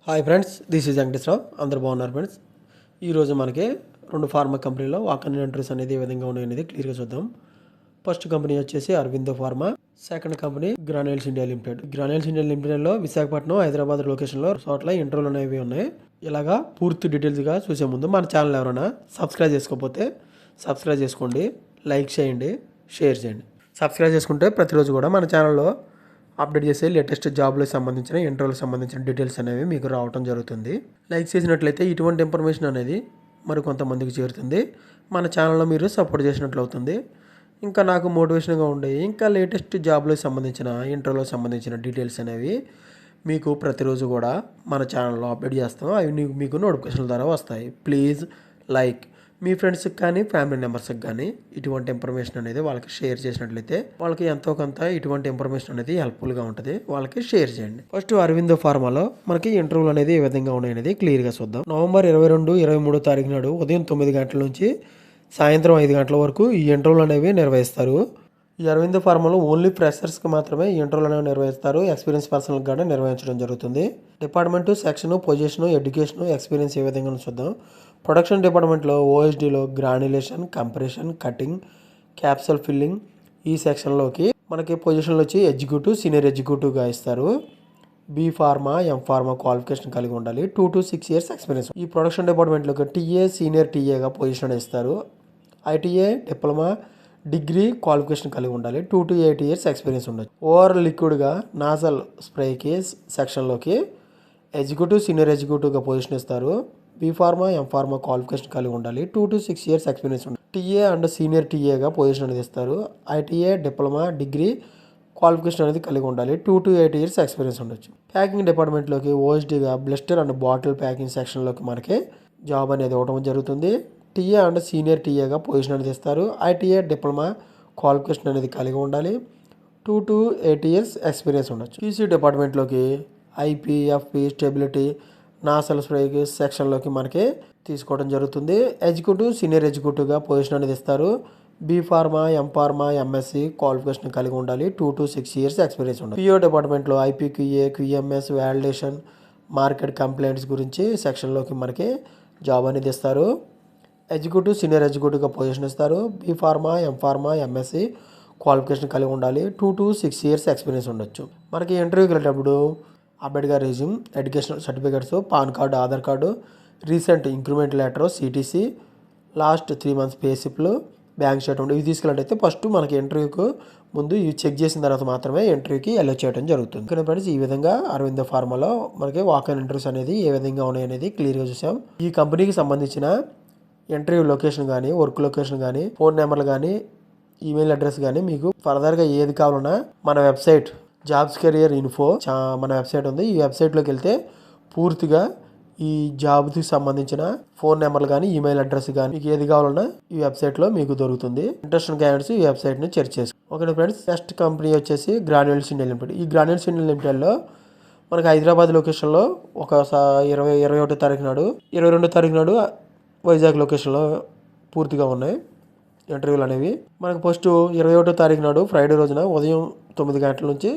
Hi friends, this is Venkateswararao. అందరూ బాగున్నారు friends. ఈరోజు మనకి రెండు ఫార్మా కంపెనీలో వాకన్ ఎంట్రీస్ అనేది ఏ విధంగా ఉన్నాయనేది క్లియర్గా చూద్దాం. ఫస్ట్ కంపెనీ వచ్చేసి Aurobindo Pharma, second company Granules India Limited. Granules India లిమిటెడ్లో విశాఖపట్నం, హైదరాబాద్ లొకేషన్లో చోట్ల ఇంటర్వ్యూలు అనేవి ఉన్నాయి. ఇలాగా పూర్తి డీటెయిల్స్గా చూసే ముందు మన ఛానల్ ఎవరైనా సబ్స్క్రైబ్ చేసుకోకపోతే సబ్స్క్రైబ్ చేసుకోండి, లైక్ చేయండి, షేర్ చేయండి. సబ్స్క్రైబ్ చేసుకుంటే ప్రతిరోజు కూడా మన ఛానల్లో అప్డేట్ చేసే లేటెస్ట్ జాబ్లకు సంబంధించిన ఇంటర్వ్యూలకు సంబంధించిన డీటెయిల్స్ అనేవి మీకు రావడం జరుగుతుంది. లైక్ చేసినట్లయితే ఇటువంటి ఇన్ఫర్మేషన్ అనేది మరి కొంతమందికి చేరుతుంది. మన ఛానల్లో మీరు సపోర్ట్ చేసినట్లు అవుతుంది. ఇంకా నాకు మోటివేషన్గా ఉండే ఇంకా లేటెస్ట్ జాబ్లకు సంబంధించిన ఇంటర్వ్యూలకు సంబంధించిన డీటెయిల్స్ అనేవి మీకు ప్రతిరోజు కూడా మన ఛానల్లో అప్డేట్ చేస్తాం. అవి మీకు నోటిఫికేషన్ల ద్వారా వస్తాయి. ప్లీజ్ లైక్, మీ ఫ్రెండ్స్కి కానీ ఫ్యామిలీ మెంబర్స్కి కానీ ఇటువంటి ఇన్ఫర్మేషన్ అనేది వాళ్ళకి షేర్ చేసినట్లయితే వాళ్ళకి ఎంతో కొంత ఇటువంటి ఇన్ఫర్మేషన్ అనేది హెల్ప్ఫుల్గా ఉంటుంది. వాళ్ళకి షేర్ చేయండి. ఫస్ట్ అరవిందో ఫార్మాలో మనకి ఇంటర్వ్యూలు అనేది ఏ విధంగా ఉన్నాయనేది క్లియర్గా చూద్దాం. నవంబర్ 22, 23 తారీఖు నాడు ఉదయం 9 గంటల నుంచి సాయంత్రం 5 గంటల వరకు ఈ ఇంటర్వ్యూలు అనేవి నిర్వహిస్తారు. ఈ అరవిందో ఫార్మాలో ఓన్లీ ఫ్రెషర్స్కి మాత్రమే ఈ ఇంటర్వ్యూలు అనేవి నిర్వహిస్తారు. ఎక్స్పీరియన్స్ పర్సన్కి కూడా నిర్వహించడం జరుగుతుంది. Department, section, position, education, experience ఏ విధంగా చూద్దాం. ప్రొడక్షన్ డిపార్ట్మెంట్లో ఓఎస్డీలో granulation, compression, cutting, capsule filling ఈ సెక్షన్లోకి మనకి పొజిషన్లు వచ్చి ఎగ్జిక్యూటివ్, సీనియర్ ఎగ్జిక్యూటివ్గా ఇస్తారు. B pharma, M pharma qualification కలిగి ఉండాలి. 2 to 6 years ఎక్స్పీరియన్స్. ఈ ప్రొడక్షన్ డిపార్ట్మెంట్లోకి టీఏ, సీనియర్ టీఏగా పొజిషన్ ఇస్తారు. ఐటీఏ, డిప్లొమా, డిగ్రీ క్వాలిఫికేషన్ కలిగి ఉండాలి. 2 to 8 years ఎక్స్పీరియన్స్ ఉండొచ్చు. ఓవర్ లిక్విడ్గా నాజల్ స్ప్రేకి సెక్షన్లోకి ఎగ్జిక్యూటివ్, సీనియర్ ఎగ్జిక్యూటివ్గా పొజిషన్ ఇస్తారు. B pharma, M pharma qualification కలిగి ఉండాలి. 2 to 6 years ఎక్స్పీరియన్స్ ఉండాలి. టీఏ అండ్ సీనియర్ టీఏగా పొజిషన్ అనేది ఇస్తారు. ఐటీఏ, డిప్లొమా, డిగ్రీ క్వాలిఫికేషన్ అనేది కలిగి ఉండాలి. 2 to 8 years ఎక్స్పీరియన్స్ ఉండొచ్చు. ప్యాకింగ్ డిపార్ట్మెంట్లోకి ఓఎస్డీగా బ్లిస్టర్ అండ్ బాటిల్ ప్యాకింగ్ సెక్షన్లోకి మనకి జాబ్ అనేది ఇవ్వడం జరుగుతుంది. టీఏ అండ్ సీనియర్ టీఏగా పొజిషన్ అనేది ఇస్తారు. ఐటీఏ, డిప్లొమా క్వాలిఫికేషన్ అనేది కలిగి ఉండాలి. 2 to 8 years ఎక్స్పీరియన్స్ ఉండొచ్చు. పీసీ డిపార్ట్మెంట్లోకి ఐపీ, ఎఫ్పీ, స్టెబిలిటీ, నాసల్ స్ప్రేకి సెక్షన్లోకి మనకి తీసుకోవడం జరుగుతుంది. ఎగ్జిక్యూటివ్, సీనియర్ ఎగ్జిక్యూటివ్గా పొజిషన్ అనేది ఇస్తారు. B pharma, M pharma, MSc qualification కలిగి ఉండాలి. 2 to 6 years ఎక్స్పీరియన్స్ ఉండాలి. పిఓ డిపార్ట్మెంట్లో IPQA, QMS, validation, market complaints గురించి సెక్షన్లోకి మనకి జాబ్ అనేది ఇస్తారు. ఎగ్జిక్యూటివ్, సీనియర్ ఎగ్జిక్యూటివ్గా పొజిషన్ ఇస్తారు. B pharma, M pharma, MSc qualification కలిగి ఉండాలి. 2 to 6 years ఎక్స్పీరియన్స్ ఉండొచ్చు. మనకి ఇంటర్వ్యూకి వెళ్ళేటప్పుడు అప్డేట్గా resume, educational certificates, PAN card, Aadhaar card, recent increment letter, CTC, last 3 months pay స్లిప్లు, బ్యాంక్ స్టేట్మెంట్ ఇవి తీసుకెళ్ళినట్టయితే ఫస్ట్ మనకి ఇంటర్వ్యూకు ముందు ఇవి చెక్ చేసిన తర్వాత మాత్రమే ఇంటర్వ్యూకి అలో చేయడం జరుగుతుంది. ఓకే ఫ్రెండ్స్, ఈ విధంగా అరవిందో ఫార్మాలో మనకి వాక్-ఇన్ ఇంటర్వ్యూస్ అనేది ఏ విధంగా ఉన్నాయనేది క్లియర్గా చూసాం. ఈ కంపెనీకి సంబంధించిన ఇంటర్వ్యూ లొకేషన్ కానీ, వర్క్ లొకేషన్ కానీ, ఫోన్ నెంబర్లు కానీ, ఈమెయిల్ అడ్రస్ కానీ మీకు ఫర్దర్గా ఏది కావాలన్నా మన వెబ్సైట్ జాబ్స్ కెరియర్ ఇన్ఫో మన వెబ్సైట్ ఉంది. ఈ వెబ్సైట్లోకి వెళ్తే పూర్తిగా ఈ జాబ్కి సంబంధించిన ఫోన్ నెంబర్లు కానీ, ఈమెయిల్ అడ్రస్ కానీ మీకు ఏది కావాలన్నా ఈ వెబ్సైట్లో మీకు దొరుకుతుంది. ఇంట్రెస్ట్ క్యాండిడేట్స్ ఈ వెబ్సైట్ని చెక్ చేసుకోండి. ఓకే ఫ్రెండ్స్, నెక్స్ట్ కంపెనీ వచ్చేసి గ్రాన్యూల్స్ ఇండియా లిమిటెడ్. ఈ గ్రాన్యూల్స్ ఇండియా లిమిటెడ్లో మనకి హైదరాబాద్ లొకేషన్లో ఒక 21 తారీఖు నాడు, 22 తారీఖు నాడు వైజాగ్ లొకేషన్లో పూర్తిగా ఉన్నాయి ఇంటర్వ్యూలు అనేవి. మనకు ఫస్ట్ 21 తారీఖు నాడు ఫ్రైడే రోజున ఉదయం 9 గంటల నుంచి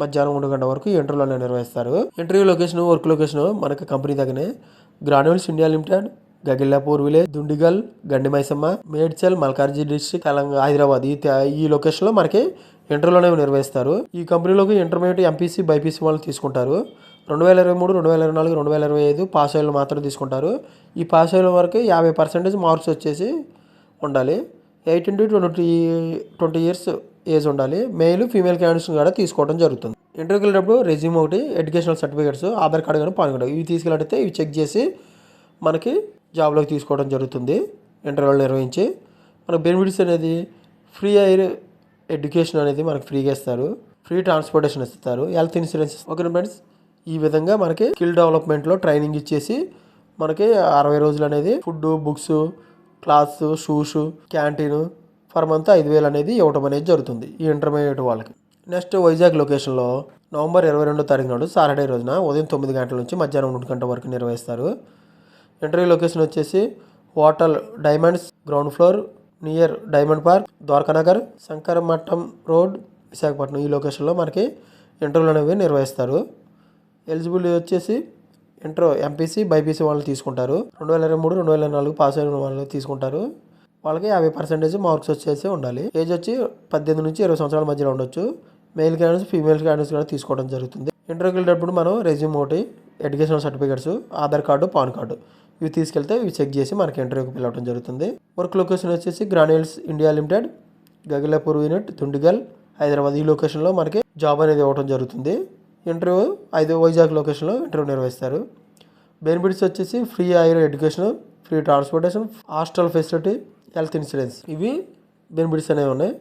మధ్యాహ్నం 1 గంట వరకు ఇంటర్వ్యూలు అనేవి నిర్వహిస్తారు. ఇంటర్వ్యూ లొకేషన్, వర్క్ లొకేషన్ మనకి కంపెనీ దగ్గరే granules India limited, Gagillapur village, Dundigal, Gandimaisamma, Medchal, మల్కార్జీ డిస్ట్రిక్ట్, తెలంగాణ, హైదరాబాద్ ఈ లొకేషన్లో మనకి ఇంటర్వ్యూలు అనేవి నిర్వహిస్తారు. ఈ కంపెనీలోకి ఇంటర్మీడియట్, ఎంపీసీ, బైపీసీ వాళ్ళు తీసుకుంటారు. 2023, 2024, 2025 పాస్ అయ్యేలు మాత్రం తీసుకుంటారు. ఈ పాస్ అయ్యేల వరకు 50% మార్క్స్ వచ్చేసి ఉండాలి. 18 to 20 years ఏజ్ ఉండాలి. మెయిల్, ఫీమేల్ క్యాండిడేట్స్ కూడా తీసుకోవడం జరుగుతుంది. ఇంటర్వ్యూకి వెళ్ళినప్పుడు రెజ్యూమ్ ఒకటి, ఎడ్యుకేషనల్ సర్టిఫికేట్స్, ఆధార్ కార్డు కానీ, పాన్ కార్డు ఇవి తీసుకెళ్ళితే ఇవి చెక్ చేసి మనకి జాబ్లోకి తీసుకోవడం జరుగుతుంది. ఇంటర్వ్యూలు నిర్వహించి మనకు బెనిఫిట్స్ అనేది ఫ్రీ ఎయిర్ ఎడ్యుకేషన్ అనేది మనకి ఫ్రీగా ఇస్తారు. ఫ్రీ ట్రాన్స్పోర్టేషన్ ఇస్తారు. Health insurance. ఓకే ఫ్రెండ్స్, ఈ విధంగా మనకి స్కిల్ డెవలప్మెంట్లో ట్రైనింగ్ ఇచ్చేసి మనకి 60 రోజులు అనేది food, books, clothes, shoes, canteen for month 5,000 అనేది ఇవ్వడం అనేది జరుగుతుంది ఈ ఇంటర్మీడియట్ వాళ్ళకి. నెక్స్ట్ వైజాగ్ లొకేషన్లో నవంబర్ 22 తారీఖు నాడు సాటర్డే రోజున ఉదయం 9 గంటల నుంచి మధ్యాహ్నం 1 గంట వరకు నిర్వహిస్తారు. ఇంటర్వ్యూ లొకేషన్ వచ్చేసి hotel diamonds, ground floor, near diamond park, Dwarakanagar, Sankaramatham road, Visakhapatnam ఈ లొకేషన్లో మనకి ఇంటర్వ్యూలు అనేవి నిర్వహిస్తారు. ఎలిజిబిలిటీ వచ్చేసి ఇంటర్ ఎంపీసీ బైపీసీ వాళ్ళు తీసుకుంటారు. 2023 2024 పాస్ అయిన వాళ్ళు తీసుకుంటారు. వాళ్ళకి 50% మార్క్స్ వచ్చేసి ఉండాలి. ఏజ్ వచ్చి 18 నుంచి 20 సంవత్సరాల మధ్యలో ఉండొచ్చు. మెయిల్ క్యాండిడేట్స్ ఫీమేల్ క్యాండిడేట్స్ కూడా తీసుకోవడం జరుగుతుంది. ఇంటర్వ్యూకి వెళ్ళేటప్పుడు మనం రెజ్యూమ్ ఒకటి, educational certificates, Aadhaar card, PAN card ఇవి తీసుకెళ్తే ఇవి చెక్ చేసి మనకి ఇంటర్వ్యూకి పిలవడం జరుగుతుంది. వర్క్ లొకేషన్ వచ్చేసి granules India limited, Gagilapur unit, Dundigal, Hyderabad ఈ లొకేషన్లో మనకి జాబ్ అనేది ఇవ్వడం జరుగుతుంది. ఇంటర్వ్యూ వైజాగ్ లొకేషన్లో ఇంటర్వ్యూ నిర్వహిస్తారు. బెనిఫిట్స్ వచ్చేసి free higher education, free transportation, hostel facility, health insurance ఇవి బెనిఫిట్స్ అనేవి ఉన్నాయి.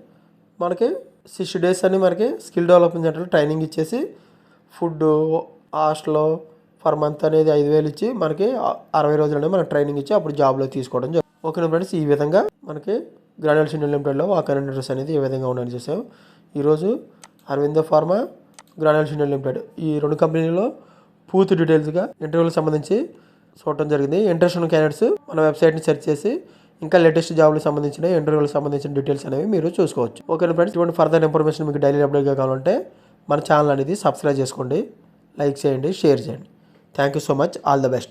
మనకి 60 days అని మనకి స్కిల్ డెవలప్మెంట్ సెంటర్లో ట్రైనింగ్ ఇచ్చేసి ఫుడ్, హాస్టల్ పర్ మంత్ అనేది 5,000 ఇచ్చి మనకి 60 రోజులు అనేది మనకి ట్రైనింగ్ ఇచ్చి అప్పుడు జాబ్లో తీసుకోవడం జరుగుతుంది. ఓకే ఫ్రెండ్స్, ఈ విధంగా మనకి గ్రాన్యూల్స్ ఇండియా లిమిటెడ్లో వాకన్ ఇంటర్వ్యూస్ అనేది ఏ విధంగా ఉన్నాయని చూసాం. ఈరోజు Aurobindo pharma, granules India limited ఈ 2 కంపెనీలలో పూర్తి డీటెయిల్స్గా ఇంటర్వ్యూలకు సంబంధించి చూడటం జరిగింది. ఇంట్రెస్ట్ ఉన్న క్యాండిడేట్స్ మన వెబ్సైట్ని సెర్చ్ చేసి ఇంకా లేటెస్ట్ జాబ్లకు సంబంధించిన ఇంటర్వ్యూలకు సంబంధించిన డీటెయిల్స్ అనేవి మీరు చూసుకోవచ్చు. ఓకే ఫ్రెండ్స్, ఇటువంటి ఫర్దర్ ఇన్ఫర్మేషన్ మీకు డైలీ అప్డేట్గా కావాలంటే మన ఛానల్ అనేది సబ్స్క్రైబ్ చేసుకోండి, లైక్ చేయండి, షేర్ చేయండి. Thank you so much. All the best.